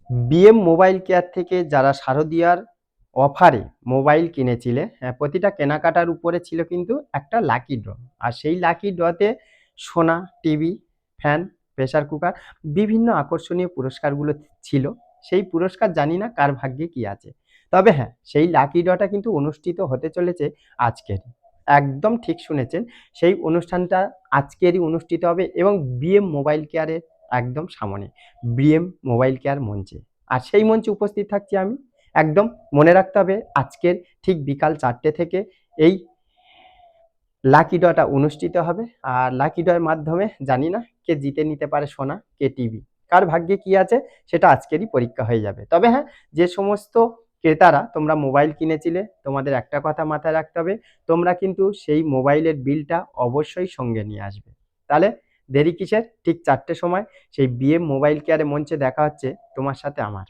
BM mobile care থেকে যারা শারদিয়ার অফারে মোবাইল কিনেছিলে, প্রতিটা কেনাকাটার উপরে ছিল কিন্তু একটা লাকি ড্র। আর সেই লাকি ড্রতে সোনা, টিভি, ফ্যান, প্রেসার কুকার বিভিন্ন আকর্ষণীয় পুরস্কারগুলো ছিল। সেই পুরস্কার জানি না কার ভাগ্যে কি আছে। তবে হ্যাঁ, সেই লাকি ড্রটা কিন্তু অনুষ্ঠিত হতে চলেছে আজকেরই। একদম ঠিক শুনেছেন। সেই অনুষ্ঠানটা আজকেরই অনুষ্ঠিত হবে এবং বিএম মোবাইল কেয়ারের একদম সামনে। বিএম মোবাইল কেয়ার মঞ্চে। আর সেই মঞ্চে উপস্থিত থাকছি আমি। একদম মনে রাখতে হবে আজকের ঠিক বিকাল 4টে থেকে এই লাকি ড্রটা অনুষ্ঠিত হবে। আর লাকি ড্রয়ের মাধ্যমে জানি না কে জিতে নিতে পারে সোনা, কে টিভি। কার ভাগ্যে কি আছে সেটা আজকেরই পরীক্ষা হয়ে যাবে। তবে হ্যাঁ, যে সমস্ত ক্রেতারা তোমরা মোবাইল কিনেছিলে তোমাদের একটা কথা মাথায় রাখতে হবে, তোমরা কিন্তু সেই মোবাইলের বিলটা অবশ্যই সঙ্গে নিয়ে আসবে। তাহলে দেরি কিসের? ঠিক 4টের সময় সেই বিএম মোবাইল কেয়ারে মঞ্চে দেখা হচ্ছে তোমার সাথে আমার।